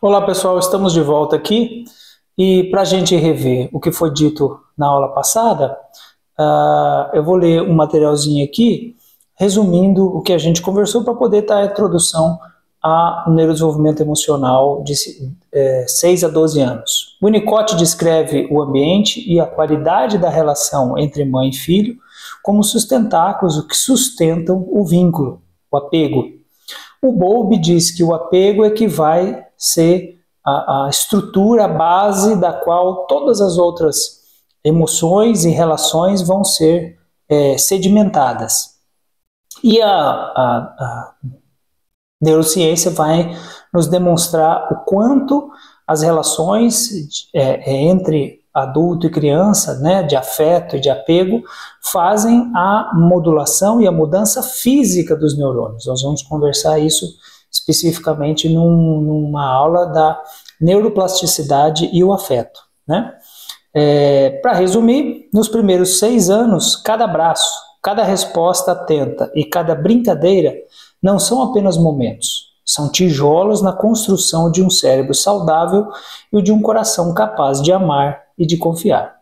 Olá pessoal, estamos de volta aqui e para a gente rever o que foi dito na aula passada, eu vou ler um materialzinho aqui resumindo o que a gente conversou para poder dar a introdução ao neurodesenvolvimento emocional de 6 a 12 anos. Winnicott descreve o ambiente e a qualidade da relação entre mãe e filho como sustentáculos que sustentam o vínculo, o apego. O Bowlby diz que o apego é que vai ser a estrutura, a base da qual todas as outras emoções e relações vão ser sedimentadas. E a neurociência vai nos demonstrar o quanto as relações entre adulto e criança, né, de afeto e de apego, fazem a modulação e a mudança física dos neurônios. Nós vamos conversar isso especificamente numa aula da neuroplasticidade e o afeto, né? Para resumir, nos primeiros 6 anos, cada abraço, cada resposta atenta e cada brincadeira não são apenas momentos, são tijolos na construção de um cérebro saudável e de um coração capaz de amar e de confiar.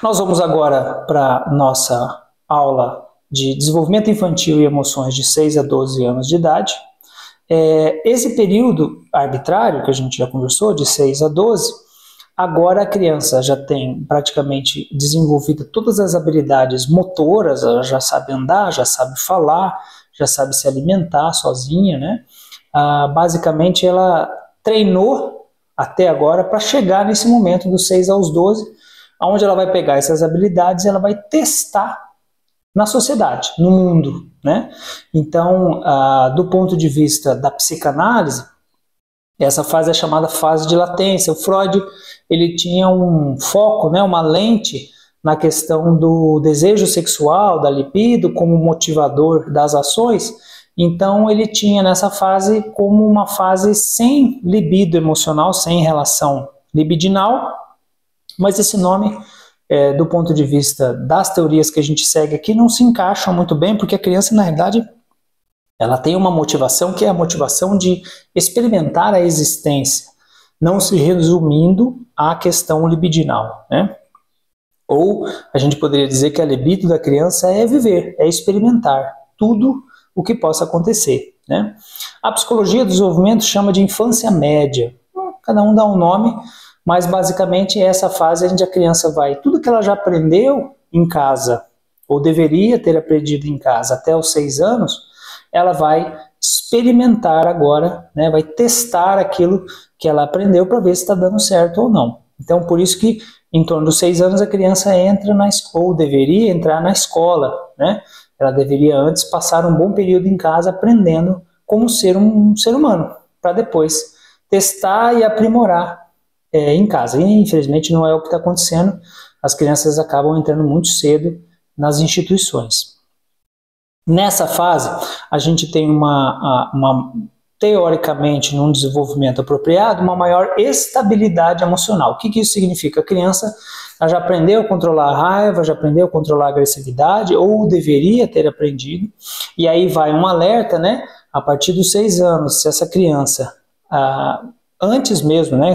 Nós vamos agora para nossa aula de desenvolvimento infantil e emoções de 6 a 12 anos de idade. Esse período arbitrário que a gente já conversou, de 6 a 12, agora a criança já tem praticamente desenvolvido todas as habilidades motoras, ela já sabe andar, já sabe falar, já sabe se alimentar sozinha, né? Basicamente ela treinou até agora para chegar nesse momento dos 6 aos 12, onde ela vai pegar essas habilidades e ela vai testar na sociedade, no mundo, né? Então, do ponto de vista da psicanálise, essa fase é chamada fase de latência. O Freud, ele tinha um foco, né, uma lente na questão do desejo sexual, da libido, como motivador das ações. Então, ele tinha nessa fase como uma fase sem libido emocional, sem relação libidinal, mas esse nome, do ponto de vista das teorias que a gente segue aqui, não se encaixa muito bem, porque a criança, na realidade, ela tem uma motivação que é a motivação de experimentar a existência, não se resumindo à questão libidinal, né? Ou a gente poderia dizer que a libido da criança é viver, é experimentar tudo o que possa acontecer, né? A psicologia do desenvolvimento chama de infância média. Cada um dá um nome, mas basicamente essa fase onde a criança vai, tudo que ela já aprendeu em casa, ou deveria ter aprendido em casa até os 6 anos, ela vai experimentar agora, né, vai testar aquilo que ela aprendeu para ver se está dando certo ou não. Então, por isso que em torno dos 6 anos a criança entra na escola, ou deveria entrar na escola, né? Ela deveria antes passar um bom período em casa aprendendo como ser um ser humano, para depois testar e aprimorar em casa. E infelizmente não é o que está acontecendo, as crianças acabam entrando muito cedo nas instituições. Nessa fase, a gente tem teoricamente, num desenvolvimento apropriado, uma maior estabilidade emocional. O que isso significa? A criança já aprendeu a controlar a raiva, já aprendeu a controlar a agressividade, ou deveria ter aprendido, e aí vai um alerta, né? A partir dos 6 anos, se essa criança, antes mesmo, né?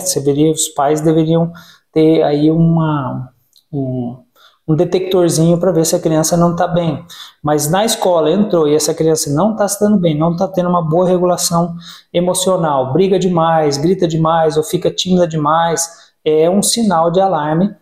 Os pais deveriam ter aí um detectorzinho para ver se a criança não está bem. Mas na escola entrou e essa criança não está se dando bem, não está tendo uma boa regulação emocional, briga demais, grita demais ou fica tímida demais, é um sinal de alarme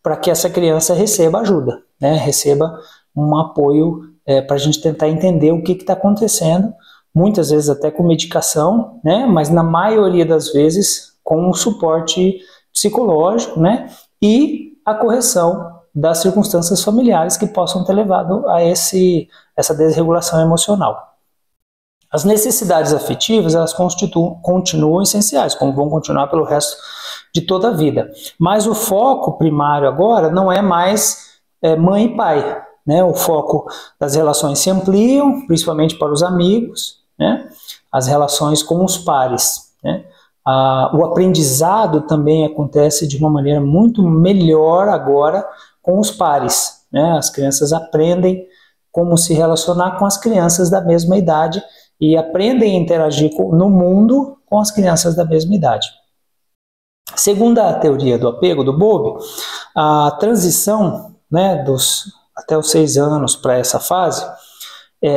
para que essa criança receba ajuda, né? Receba um apoio para a gente tentar entender o que está acontecendo, muitas vezes até com medicação, né? Mas na maioria das vezes com um suporte psicológico, né? E a correção das circunstâncias familiares que possam ter levado a essa desregulação emocional. As necessidades afetivas, elas continuam essenciais, como vão continuar pelo resto de toda a vida. Mas o foco primário agora não é mais mãe e pai, né? O foco das relações se ampliam, principalmente para os amigos, né? As relações com os pares, né? O aprendizado também acontece de uma maneira muito melhor agora com os pares, né? As crianças aprendem como se relacionar com as crianças da mesma idade e aprendem a interagir no mundo com as crianças da mesma idade. Segundo a teoria do apego do Bowlby, a transição, né, até os 6 anos para essa fase,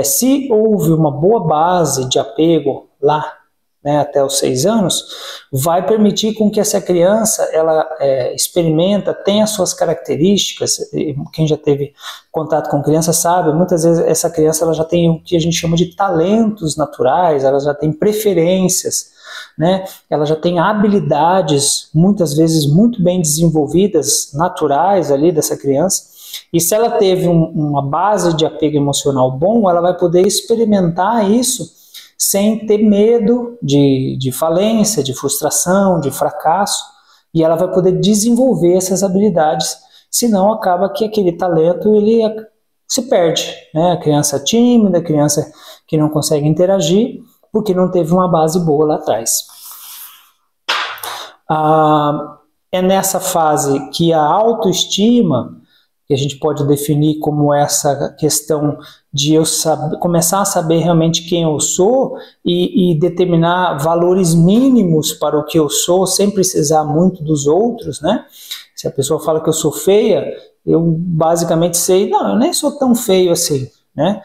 se houve uma boa base de apego lá, né, até os 6 anos, vai permitir com que essa criança ela experimenta, tenha suas características. Quem já teve contato com criança sabe, muitas vezes essa criança ela já tem o que a gente chama de talentos naturais, ela já tem preferências, né? Ela já tem habilidades, muitas vezes muito bem desenvolvidas, naturais ali dessa criança, e se ela teve uma base de apego emocional bom, ela vai poder experimentar isso sem ter medo de falência, de frustração, de fracasso, e ela vai poder desenvolver essas habilidades, senão acaba que aquele talento ele se perde, né? A criança tímida, a criança que não consegue interagir, porque não teve uma base boa lá atrás. É nessa fase que a autoestima, que a gente pode definir como essa questão de eu começar a saber realmente quem eu sou e determinar valores mínimos para o que eu sou, sem precisar muito dos outros, né? Se a pessoa fala que eu sou feia, eu basicamente sei, não, eu nem sou tão feio assim, né?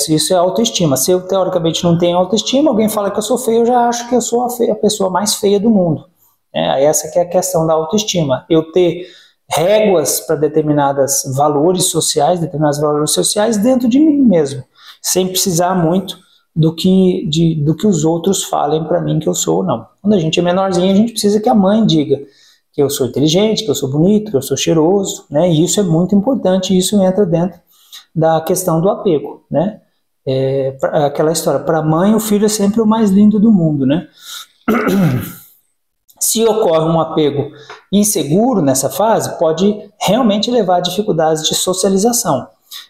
Isso é autoestima. Se eu teoricamente não tenho autoestima, alguém fala que eu sou feio, eu já acho que eu sou a pessoa mais feia do mundo. Essa que é a questão da autoestima. Eu ter réguas para determinados valores sociais dentro de mim mesmo, sem precisar muito do que os outros falem para mim que eu sou ou não. Quando a gente é menorzinho, a gente precisa que a mãe diga que eu sou inteligente, que eu sou bonito, que eu sou cheiroso, né? E isso é muito importante, e isso entra dentro da questão do apego, né? Aquela história, para a mãe o filho é sempre o mais lindo do mundo, né? Se ocorre um apego inseguro nessa fase, pode realmente levar a dificuldades de socialização.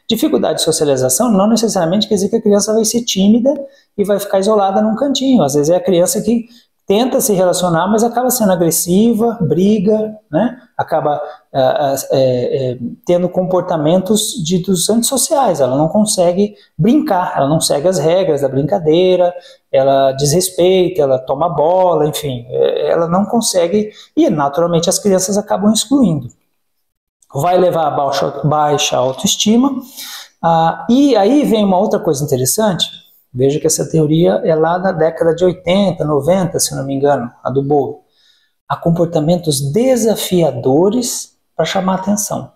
Dificuldade de socialização não necessariamente quer dizer que a criança vai ser tímida e vai ficar isolada num cantinho. Às vezes é a criança que tenta se relacionar, mas acaba sendo agressiva, briga, né? Acaba tendo comportamentos ditos antissociais. Ela não consegue brincar, ela não segue as regras da brincadeira, ela desrespeita, ela toma bola, enfim, ela não consegue, e naturalmente as crianças acabam excluindo. Vai levar a baixa autoestima, e aí vem uma outra coisa interessante. Veja que essa teoria é lá da década de 80, 90, se não me engano, a do Bowlby. Há comportamentos desafiadores para chamar atenção.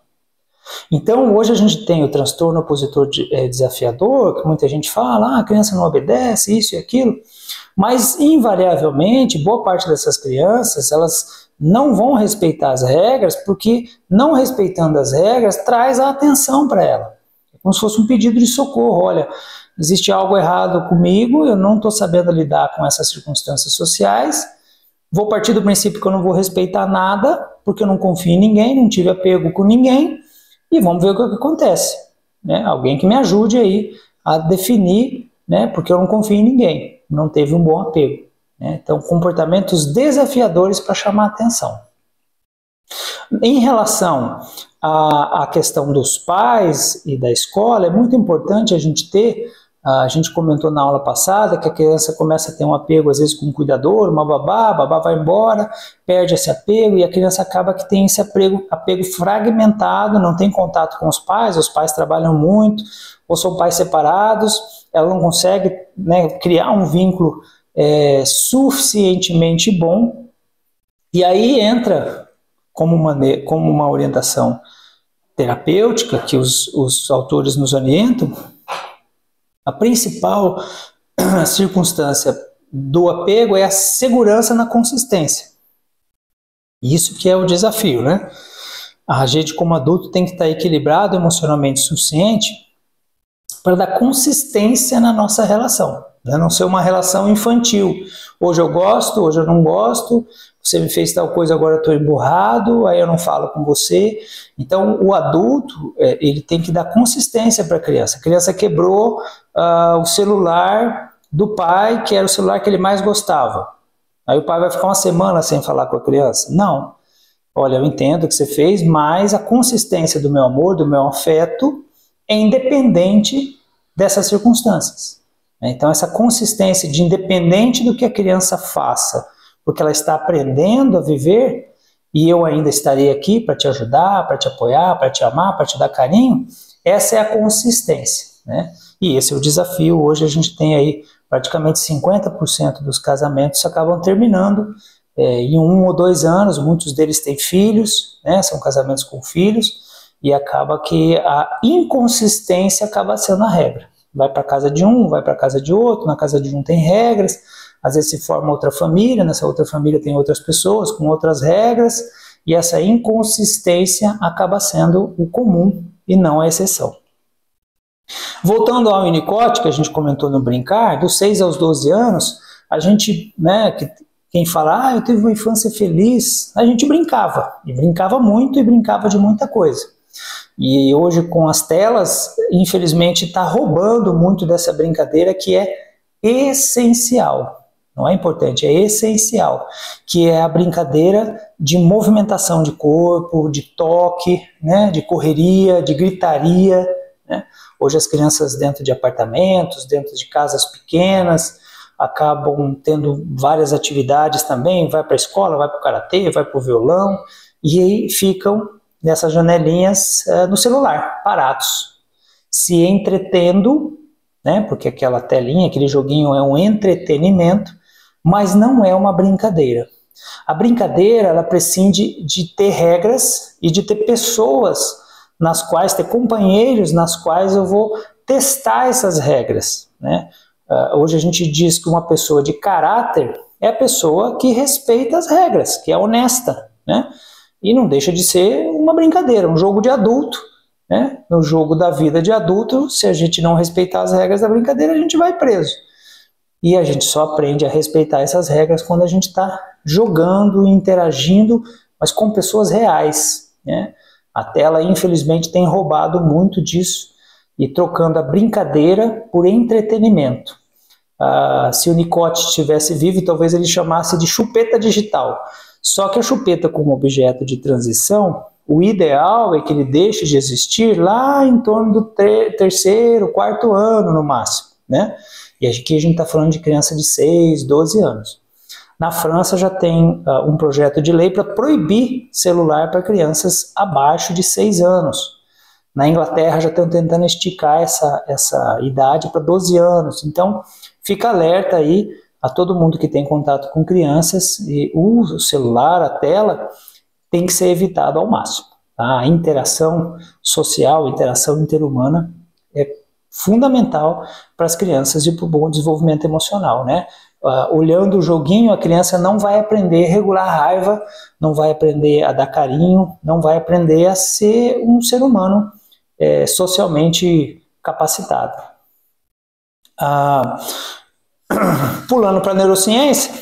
Então, hoje a gente tem o transtorno opositor desafiador, que muita gente fala, a criança não obedece, isso e aquilo, mas, invariavelmente, boa parte dessas crianças, elas não vão respeitar as regras, porque não respeitando as regras traz a atenção para ela. É como se fosse um pedido de socorro, olha, existe algo errado comigo, eu não estou sabendo lidar com essas circunstâncias sociais, vou partir do princípio que eu não vou respeitar nada, porque eu não confio em ninguém, não tive apego com ninguém, e vamos ver o que acontece. Né? Alguém que me ajude aí a definir, né, porque eu não confio em ninguém, não teve um bom apego. Né? Então, comportamentos desafiadores para chamar atenção. Em relação à questão dos pais e da escola, é muito importante a gente ter, a gente comentou na aula passada que a criança começa a ter um apego às vezes com um cuidador, uma babá, a babá vai embora, perde esse apego e a criança acaba que tem esse apego fragmentado, não tem contato com os pais trabalham muito, ou são pais separados, ela não consegue, né, criar um vínculo suficientemente bom, e aí entra como uma orientação terapêutica que os autores nos orientam. A principal circunstância do apego é a segurança na consistência. Isso que é o desafio, né? A gente, como adulto, tem que estar equilibrado emocionalmente o suficiente para dar consistência na nossa relação, né? Não ser uma relação infantil. Hoje eu gosto, hoje eu não gosto, você me fez tal coisa, agora eu estou emburrado, aí eu não falo com você. Então, o adulto, ele tem que dar consistência para a criança. A criança quebrou o celular do pai, que era o celular que ele mais gostava. Aí o pai vai ficar uma semana sem falar com a criança? Não. Olha, eu entendo o que você fez, mas a consistência do meu amor, do meu afeto, é independente dessas circunstâncias. Então, essa consistência de independente do que a criança faça, porque ela está aprendendo a viver, e eu ainda estarei aqui para te ajudar, para te apoiar, para te amar, para te dar carinho, essa é a consistência, né? E esse é o desafio. Hoje a gente tem aí praticamente 50% dos casamentos acabam terminando em 1 ou 2 anos, muitos deles têm filhos, né? São casamentos com filhos, e acaba que a inconsistência acaba sendo a regra. Vai para a casa de um, vai para a casa de outro, na casa de um tem regras, às vezes se forma outra família, nessa outra família tem outras pessoas com outras regras, e essa inconsistência acaba sendo o comum e não a exceção. Voltando ao Winnicott, que a gente comentou no brincar, dos 6 aos 12 anos, a gente, né, quem fala, eu tive uma infância feliz, a gente brincava, e brincava muito, e brincava de muita coisa. E hoje com as telas, infelizmente está roubando muito dessa brincadeira que é essencial. Não é importante, é essencial, que é a brincadeira de movimentação de corpo, de toque, né, de correria, de gritaria, né? Hoje as crianças dentro de apartamentos, dentro de casas pequenas, acabam tendo várias atividades também, vai para a escola, vai para o karatê, vai para o violão, e aí ficam nessas janelinhas no celular, parados, se entretendo, né, porque aquela telinha, aquele joguinho é um entretenimento, mas não é uma brincadeira. A brincadeira, ela prescinde de ter regras e de ter pessoas nas quais, ter companheiros nas quais eu vou testar essas regras, né? Hoje a gente diz que uma pessoa de caráter é a pessoa que respeita as regras, que é honesta, né? E não deixa de ser uma brincadeira, um jogo de adulto, né? No jogo da vida de adulto, se a gente não respeitar as regras da brincadeira, a gente vai preso. E a gente só aprende a respeitar essas regras quando a gente está jogando, interagindo, mas com pessoas reais, né? A tela, infelizmente, tem roubado muito disso e trocando a brincadeira por entretenimento. Se o Winnicott estivesse vivo, talvez ele chamasse de chupeta digital. Só que a chupeta como objeto de transição, o ideal é que ele deixe de existir lá em torno do 3º, 4º ano no máximo, né? E aqui a gente está falando de criança de 6, 12 anos. Na França já tem um projeto de lei para proibir celular para crianças abaixo de 6 anos. Na Inglaterra já estão tentando esticar essa idade para 12 anos. Então, fica alerta aí a todo mundo que tem contato com crianças, e o celular, a tela, tem que ser evitado ao máximo. Tá? A interação social, a interação interhumana é fundamental para as crianças e para o bom desenvolvimento emocional, né? Olhando o joguinho, a criança não vai aprender a regular a raiva, não vai aprender a dar carinho, não vai aprender a ser um ser humano socialmente capacitado. Pulando para a neurociência,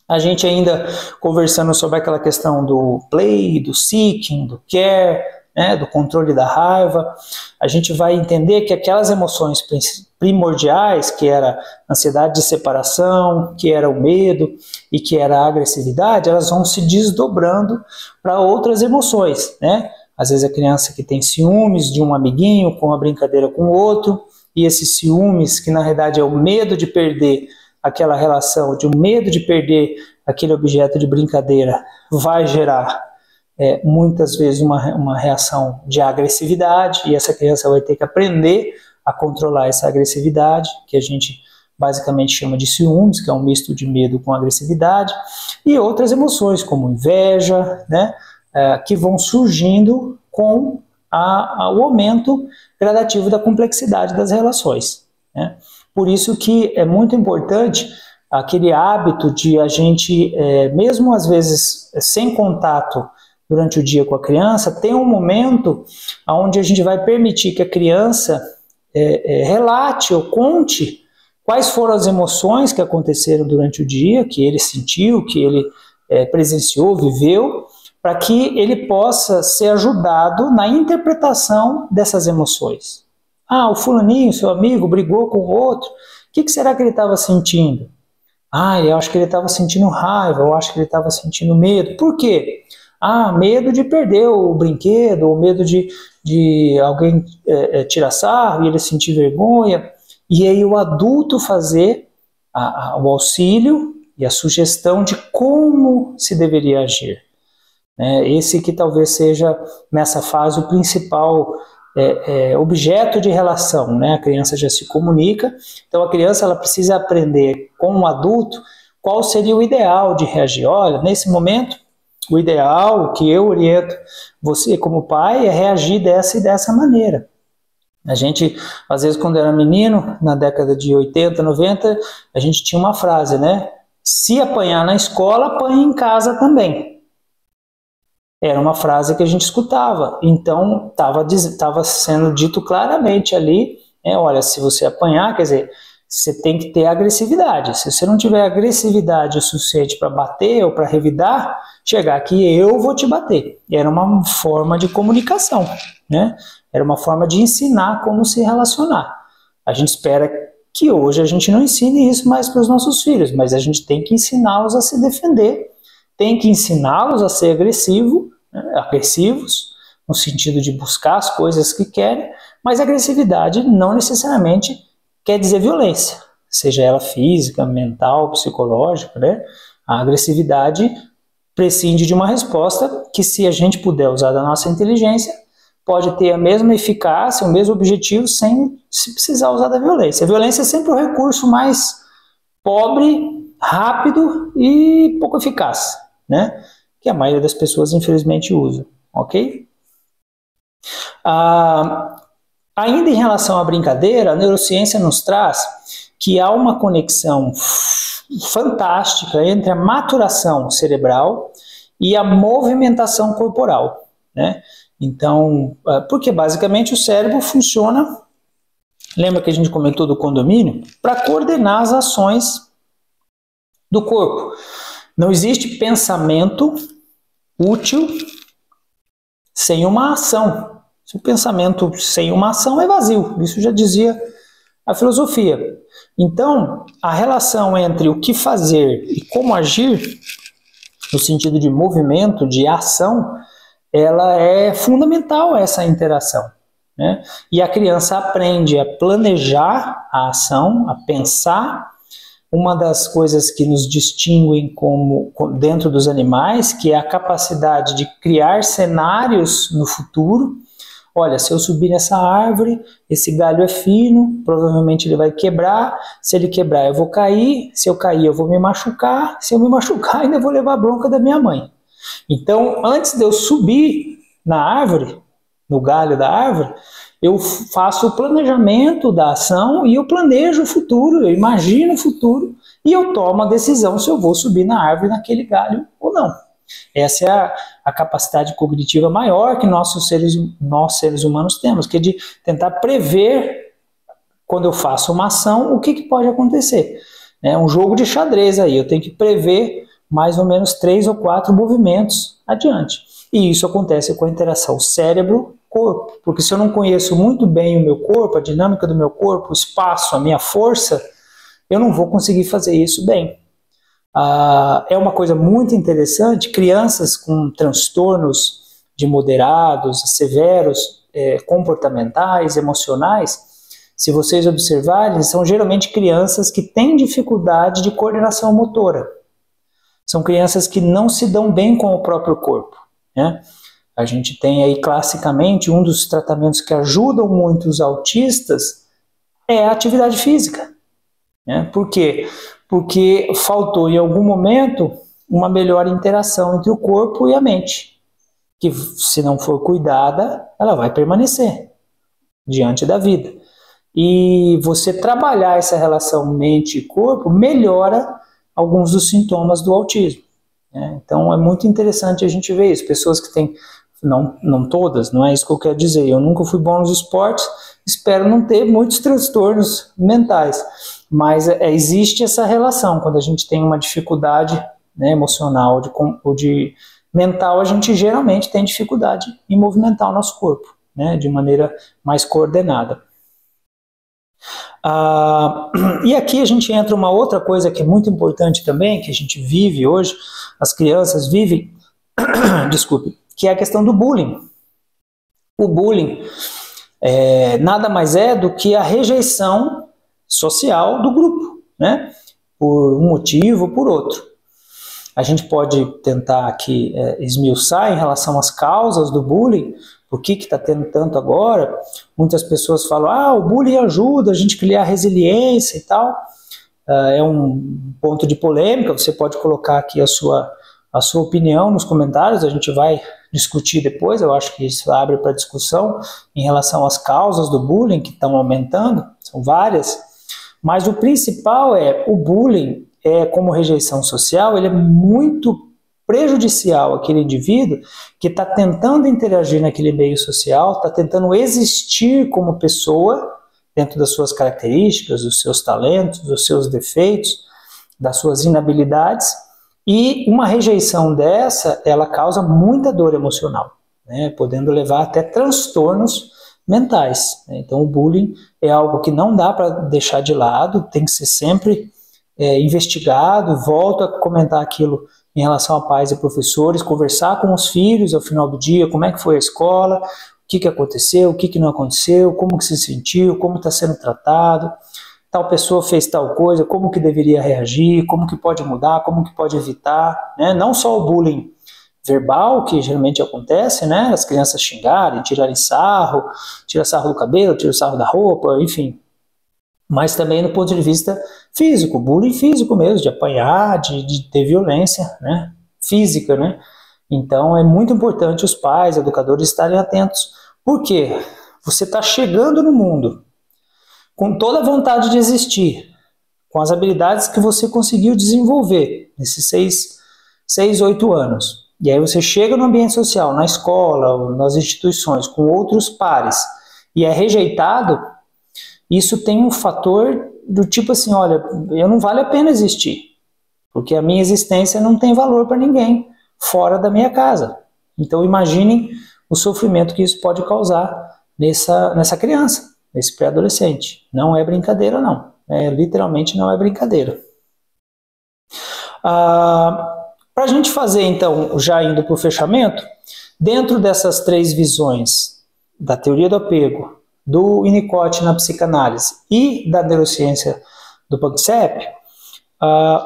a gente ainda conversando sobre aquela questão do play, do seeking, do care, né, do controle da raiva, a gente vai entender que aquelas emoções primordiais, que era ansiedade de separação, que era o medo e que era a agressividade, elas vão se desdobrando para outras emoções, né? Às vezes a criança que tem ciúmes de um amiguinho com uma brincadeira com o outro, e esses ciúmes, que na realidade é o medo de perder aquela relação, de um medo de perder aquele objeto de brincadeira, vai gerar muitas vezes uma reação de agressividade, e essa criança vai ter que aprender a controlar essa agressividade, que a gente basicamente chama de ciúmes, que é um misto de medo com agressividade, e outras emoções como inveja, né, que vão surgindo com o aumento gradativo da complexidade das relações, né? Por isso que é muito importante aquele hábito de a gente, mesmo às vezes sem contato durante o dia com a criança, ter um momento onde a gente vai permitir que a criança relate ou conte quais foram as emoções que aconteceram durante o dia, que ele sentiu, que ele presenciou, viveu, para que ele possa ser ajudado na interpretação dessas emoções. Ah, o fulaninho, seu amigo, brigou com o outro, o que será que ele estava sentindo? Ah, eu acho que ele estava sentindo raiva, eu acho que ele estava sentindo medo. Por quê? Ah, medo de perder o brinquedo, ou medo de alguém tirar sarro e ele sentir vergonha. E aí o adulto fazer o auxílio e a sugestão de como se deveria agir. Esse que talvez seja, nessa fase, o principal objeto de relação, né? A criança já se comunica, então a criança ela precisa aprender com o adulto qual seria o ideal de reagir. Olha, nesse momento, o ideal que eu oriento você como pai é reagir dessa e dessa maneira. A gente, às vezes, quando era menino, na década de 80, 90, a gente tinha uma frase, né? Se apanhar na escola, apanhe em casa também. Era uma frase que a gente escutava. Então, estava sendo dito claramente ali, olha, se você apanhar, quer dizer, você tem que ter agressividade. Se você não tiver agressividade o suficiente para bater ou para revidar, chegar aqui, eu vou te bater. Era uma forma de comunicação, né? Era uma forma de ensinar como se relacionar. A gente espera que hoje a gente não ensine isso mais para os nossos filhos, mas a gente tem que ensiná-los a se defender, tem que ensiná-los a ser agressivos, no sentido de buscar as coisas que querem, mas agressividade não necessariamente quer dizer violência, seja ela física, mental, psicológica, né? A agressividade prescinde de uma resposta que, se a gente puder usar da nossa inteligência, pode ter a mesma eficácia, o mesmo objetivo, sem se precisar usar da violência. A violência é sempre o recurso mais pobre, rápido e pouco eficaz, né? Que a maioria das pessoas, infelizmente, usa, ok? Ainda em relação à brincadeira, a neurociência nos traz que há uma conexão fantástica entre a maturação cerebral e a movimentação corporal, né? Então, porque basicamente o cérebro funciona, lembra que a gente comentou do condomínio? Para coordenar as ações do corpo. Não existe pensamento útil sem uma ação. Se o pensamento sem uma ação é vazio, isso já dizia a filosofia. Então, a relação entre o que fazer e como agir, no sentido de movimento, de ação, ela é fundamental, essa interação, né? E a criança aprende a planejar a ação, a pensar. Uma das coisas que nos distinguem dentro dos animais, que é a capacidade de criar cenários no futuro. Olha, se eu subir nessa árvore, esse galho é fino, provavelmente ele vai quebrar. Se ele quebrar, eu vou cair. Se eu cair, eu vou me machucar. Se eu me machucar, ainda vou levar a bronca da minha mãe. Então, antes de eu subir na árvore, no galho da árvore, eu faço o planejamento da ação e eu planejo o futuro, eu imagino o futuro e eu tomo a decisão se eu vou subir na árvore naquele galho ou não. Essa é a capacidade cognitiva maior que nós seres humanos temos, que é de tentar prever, quando eu faço uma ação, o que pode acontecer. É um jogo de xadrez aí, eu tenho que prever mais ou menos 3 ou 4 movimentos adiante. E isso acontece com a interação cérebro-corpo, porque se eu não conheço muito bem o meu corpo, a dinâmica do meu corpo, o espaço, a minha força, eu não vou conseguir fazer isso bem. É uma coisa muito interessante, crianças com transtornos de moderados, severos, comportamentais, emocionais, se vocês observarem, são geralmente crianças que têm dificuldade de coordenação motora. São crianças que não se dão bem com o próprio corpo, né? A gente tem aí classicamente um dos tratamentos que ajudam muito os autistas é a atividade física, né? Por quê? Porque faltou em algum momento uma melhor interação entre o corpo e a mente, que se não for cuidada, ela vai permanecer diante da vida. E você trabalhar essa relação mente e corpo melhora alguns dos sintomas do autismo, né? Então é muito interessante a gente ver isso. Pessoas que têm, não todas, não é isso que eu quero dizer, eu nunca fui bom nos esportes, espero não ter muitos transtornos mentais, mas existe essa relação, quando a gente tem uma dificuldade né, emocional ou de mental, a gente geralmente tem dificuldade em movimentar o nosso corpo, né, de maneira mais coordenada. E aqui a gente entra uma outra coisa que é muito importante também, que a gente vive hoje, as crianças vivem, desculpe, que é a questão do bullying. O bullying nada mais é do que a rejeição social do grupo, né? Por um motivo ou por outro. A gente pode tentar aqui esmiuçar em relação às causas do bullying, por que está tendo tanto agora. Muitas pessoas falam, o bullying ajuda a gente a criar resiliência e tal. É um ponto de polêmica, você pode colocar aqui a sua opinião nos comentários, a gente vai discutir depois, eu acho que isso abre para discussão em relação às causas do bullying que estão aumentando, são várias, mas o principal o bullying, como rejeição social, ele é muito prejudicial àquele indivíduo que está tentando interagir naquele meio social, está tentando existir como pessoa, dentro das suas características, dos seus talentos, dos seus defeitos, das suas inabilidades, e uma rejeição dessa, ela causa muita dor emocional, né, podendo levar até transtornos mentais. Então o bullying é algo que não dá para deixar de lado, tem que ser sempre investigado. Volto a comentar aquilo em relação a pais e professores, conversar com os filhos ao final do dia, como é que foi a escola, o que aconteceu, o que não aconteceu, como que se sentiu, como está sendo tratado, tal pessoa fez tal coisa, como que deveria reagir, como que pode mudar, como que pode evitar, né? Não só o bullying verbal, que geralmente acontece, né? As crianças xingarem, tirarem sarro, tira sarro do cabelo, tira sarro da roupa, enfim. Mas também no ponto de vista físico, bullying físico mesmo, de apanhar, de ter violência, né, física, né? Então é muito importante os pais, educadores estarem atentos. Por quê? Você está chegando no mundo com toda a vontade de existir, com as habilidades que você conseguiu desenvolver nesses 6, 8 anos. E aí você chega no ambiente social, na escola, nas instituições, com outros pares, e é rejeitado. Isso tem um fator do tipo assim, olha, eu não vale a pena existir, porque a minha existência não tem valor para ninguém fora da minha casa. Então imaginem o sofrimento que isso pode causar nessa criança, nesse pré-adolescente. Não é brincadeira não, literalmente não é brincadeira. Para a gente fazer então, já indo para o fechamento, dentro dessas 3 visões, da teoria do apego, do Winnicott na psicanálise e da neurociência do Panksepp,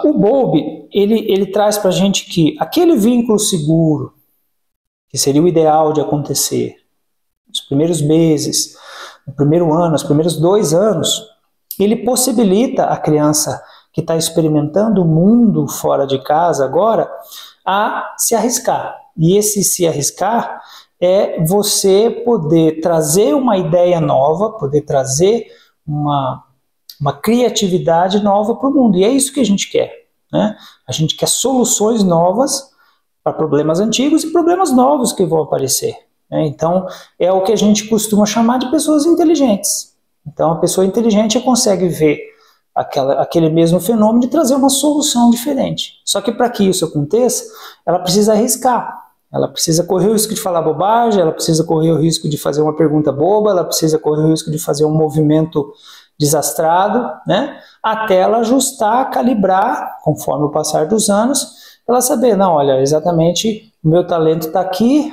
o Bowlby, ele traz para a gente que aquele vínculo seguro, que seria o ideal de acontecer nos primeiros meses, no primeiro ano, nos primeiros 2 anos, ele possibilita a criança que está experimentando o mundo fora de casa agora a se arriscar. E esse se arriscar é você poder trazer uma ideia nova, poder trazer uma criatividade nova para o mundo. E é isso que a gente quer, né? A gente quer soluções novas para problemas antigos e problemas novos que vão aparecer, né? Então, é o que a gente costuma chamar de pessoas inteligentes. Então, a pessoa inteligente consegue ver aquele mesmo fenômeno e trazer uma solução diferente. Só que para que isso aconteça, ela precisa arriscar. Ela precisa correr o risco de falar bobagem, ela precisa correr o risco de fazer uma pergunta boba, ela precisa correr o risco de fazer um movimento desastrado, né? Até ela ajustar, calibrar, conforme o passar dos anos, ela saber, não, olha, exatamente o meu talento está aqui,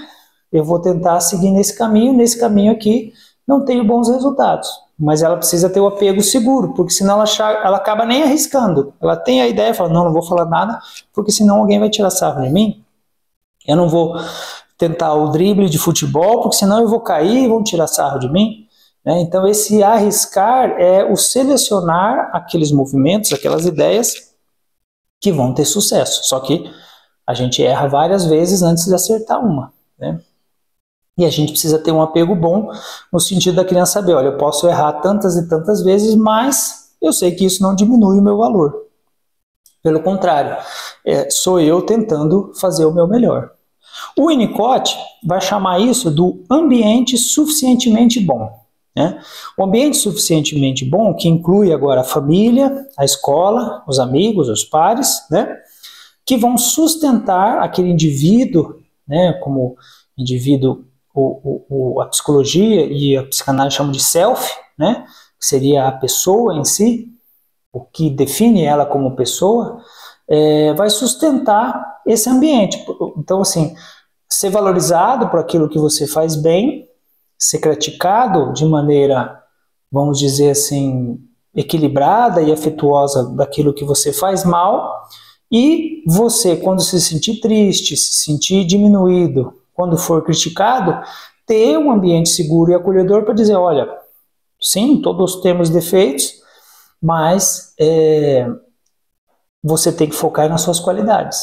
eu vou tentar seguir nesse caminho aqui não tenho bons resultados. Mas ela precisa ter o apego seguro, porque senão ela acaba nem arriscando. Ela tem a ideia, fala, não vou falar nada, porque senão alguém vai tirar sarro de mim. Eu não vou tentar o drible de futebol, porque senão eu vou cair e vão tirar sarro de mim. Então esse arriscar é o selecionar aqueles movimentos, aquelas ideias que vão ter sucesso. Só que a gente erra várias vezes antes de acertar uma, né? E a gente precisa ter um apego bom no sentido da criança saber, olha, eu posso errar tantas e tantas vezes, mas eu sei que isso não diminui o meu valor. Pelo contrário, sou eu tentando fazer o meu melhor. O Winnicott vai chamar isso do ambiente suficientemente bom, né? O ambiente suficientemente bom, que inclui agora a família, a escola, os amigos, os pares, né? que vão sustentar aquele indivíduo, né, como indivíduo, a psicologia e a psicanálise chamam de self, né, que seria a pessoa em si, o que define ela como pessoa, vai sustentar esse ambiente. Então, assim, ser valorizado por aquilo que você faz bem, ser criticado de maneira, vamos dizer assim, equilibrada e afetuosa daquilo que você faz mal, e você, quando se sentir triste, se sentir diminuído, quando for criticado, ter um ambiente seguro e acolhedor para dizer, olha, sim, todos temos defeitos, mas você tem que focar nas suas qualidades.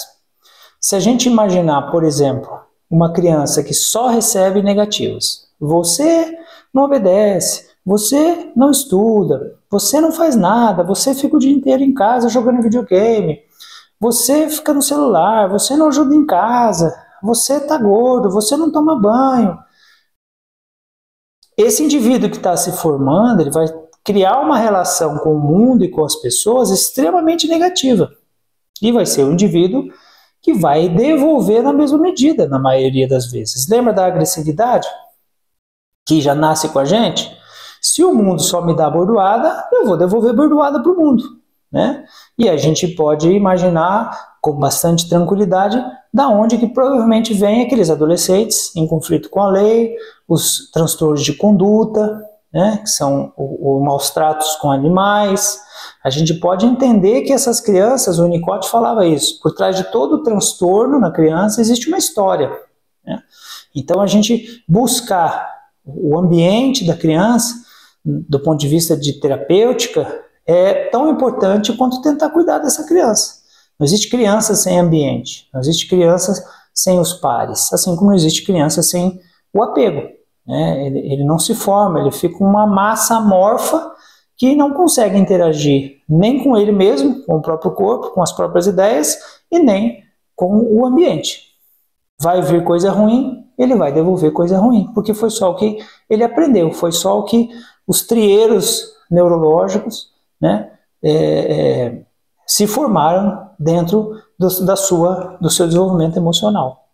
Se a gente imaginar, por exemplo, uma criança que só recebe negativos, você não obedece, você não estuda, você não faz nada, você fica o dia inteiro em casa jogando videogame, você fica no celular, você não ajuda em casa, você tá gordo, você não toma banho. Esse indivíduo que está se formando, ele vai criar uma relação com o mundo e com as pessoas extremamente negativa. E vai ser um indivíduo que vai devolver na mesma medida, na maioria das vezes. Lembra da agressividade? Que já nasce com a gente? Se o mundo só me dá bordoada, eu vou devolver bordoada para o mundo, né? E a gente pode imaginar com bastante tranquilidade da onde que provavelmente vem aqueles adolescentes em conflito com a lei, os transtornos de conduta, né, que são os maus tratos com animais. A gente pode entender que essas crianças, o Winnicott falava isso, por trás de todo o transtorno na criança existe uma história, né? Então a gente buscar o ambiente da criança, do ponto de vista de terapêutica, é tão importante quanto tentar cuidar dessa criança. Não existe criança sem ambiente, não existe criança sem os pares, assim como não existe criança sem o apego, né? Ele não se forma, ele fica uma massa amorfa que não consegue interagir nem com ele mesmo, com o próprio corpo, com as próprias ideias e nem com o ambiente. Vai vir coisa ruim, ele vai devolver coisa ruim, porque foi só o que ele aprendeu, foi só o que os trieiros neurológicos, né, se formaram dentro do seu desenvolvimento emocional.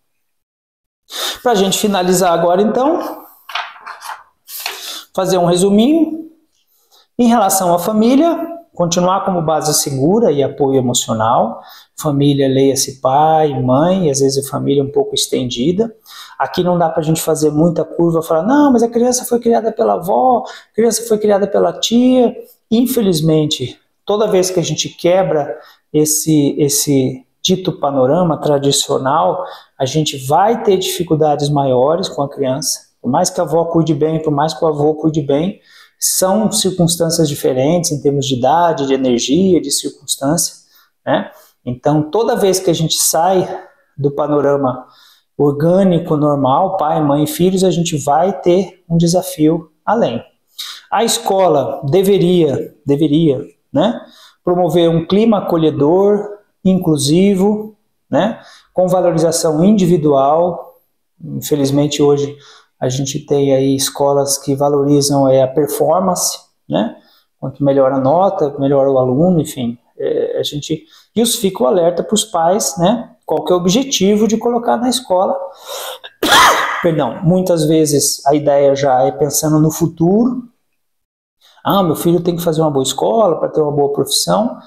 Para a gente finalizar agora, então, fazer um resuminho. Em relação à família, continuar como base segura e apoio emocional. Família, leia-se pai, mãe, e às vezes a família um pouco estendida. Aqui não dá para a gente fazer muita curva, falar, não, mas a criança foi criada pela avó, a criança foi criada pela tia. Infelizmente, toda vez que a gente quebra esse dito panorama tradicional, a gente vai ter dificuldades maiores com a criança. Por mais que a avó cuide bem, por mais que o avô cuide bem, são circunstâncias diferentes em termos de idade, de energia, de circunstância, né? Então, toda vez que a gente sai do panorama orgânico, normal, pai, mãe e filhos, a gente vai ter um desafio além. A escola deveria, né, promover um clima acolhedor, inclusivo, né, com valorização individual. Infelizmente, hoje, a gente tem aí escolas que valorizam a performance, né? Quanto melhor a nota, melhor o aluno, enfim. Isso fica o alerta para os pais, né? Qual que é o objetivo de colocar na escola. Perdão, muitas vezes a ideia já é pensando no futuro. Meu filho tem que fazer uma boa escola para ter uma boa profissão.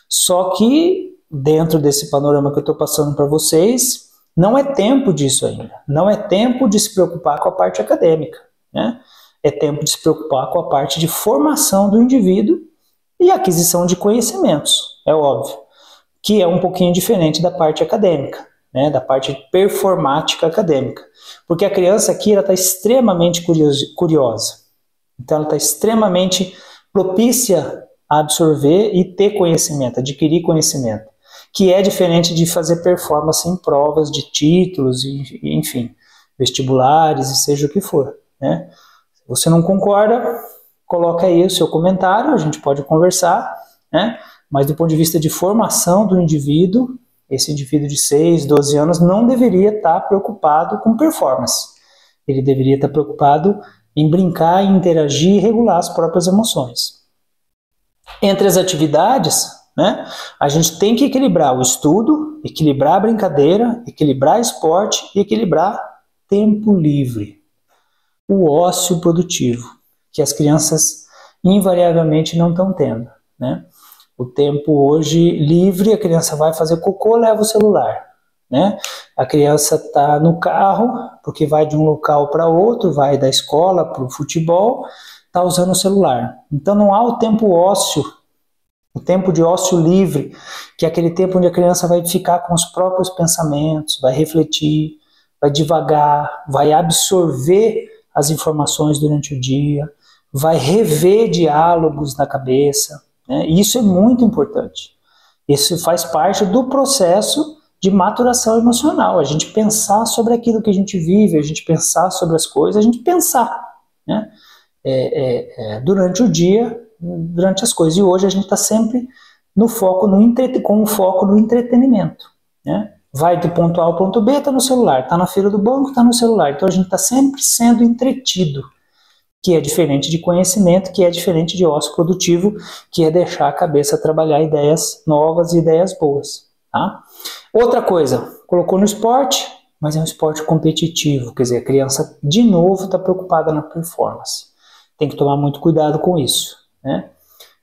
Só que, dentro desse panorama que eu estou passando para vocês, não é tempo disso ainda. Não é tempo de se preocupar com a parte acadêmica, né? É tempo de se preocupar com a parte de formação do indivíduo e aquisição de conhecimentos, é óbvio, que é um pouquinho diferente da parte acadêmica, né? Da parte performática acadêmica. Porque a criança aqui está extremamente curiosa. Então ela está extremamente propícia a absorver e ter conhecimento, adquirir conhecimento, que é diferente de fazer performance em provas de títulos, enfim, vestibulares e seja o que for, né? Se você não concorda, coloca aí o seu comentário, a gente pode conversar, né? Mas do ponto de vista de formação do indivíduo, esse indivíduo de 6, 12 anos não deveria estar preocupado com performance. Ele deveria estar preocupado em brincar, interagir e regular as próprias emoções. Entre as atividades, né? A gente tem que equilibrar o estudo, equilibrar a brincadeira, equilibrar esporte e equilibrar tempo livre. O ócio produtivo, que as crianças invariavelmente não estão tendo, né? O tempo hoje livre, a criança vai fazer cocô, leva o celular, né? A criança está no carro, porque vai de um local para outro, vai da escola para o futebol, está usando o celular. Então não há o tempo ósseo, o tempo de ócio livre, que é aquele tempo onde a criança vai ficar com os próprios pensamentos, vai refletir, vai devagar, vai absorver as informações durante o dia, vai rever diálogos na cabeça, né? Isso é muito importante. Isso faz parte do processo de maturação emocional, a gente pensar sobre aquilo que a gente vive, a gente pensar sobre as coisas, a gente pensar, né? Durante o dia, durante as coisas. E hoje a gente está sempre no foco, com o foco no entretenimento, né? Vai do ponto A ao ponto B, está no celular, está na fila do banco, está no celular. Então a gente está sempre sendo entretido, que é diferente de conhecimento, que é diferente de ócio produtivo, que é deixar a cabeça trabalhar ideias novas e ideias boas, tá? Outra coisa, colocou no esporte, mas é um esporte competitivo, quer dizer, a criança de novo está preocupada na performance. Tem que tomar muito cuidado com isso, né?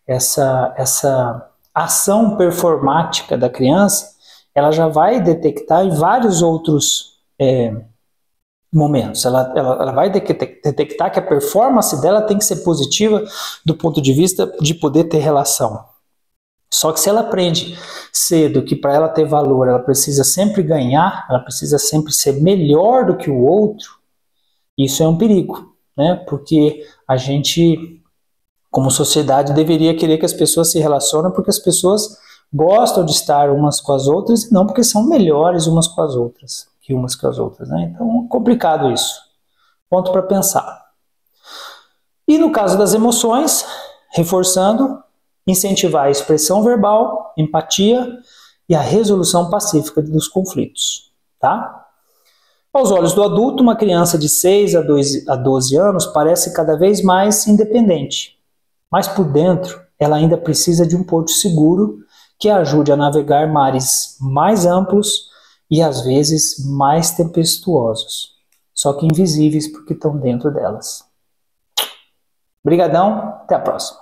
Essa ação performática da criança, ela já vai detectar em vários outros momentos. Ela vai detectar que a performance dela tem que ser positiva do ponto de vista de poder ter relação. Só que se ela aprende cedo que para ela ter valor, ela precisa sempre ganhar, ela precisa sempre ser melhor do que o outro, isso é um perigo, né? Porque a gente, como sociedade, deveria querer que as pessoas se relacionem porque as pessoas gostam de estar umas com as outras e não porque são melhores umas com as outras, né? Então, é complicado isso. Ponto para pensar. E no caso das emoções, reforçando, incentivar a expressão verbal, empatia e a resolução pacífica dos conflitos, tá? Aos olhos do adulto, uma criança de 6 a 12 anos parece cada vez mais independente, mas por dentro ela ainda precisa de um porto seguro que a ajude a navegar mares mais amplos e às vezes mais tempestuosos, só que invisíveis porque estão dentro delas. Obrigadão, até a próxima.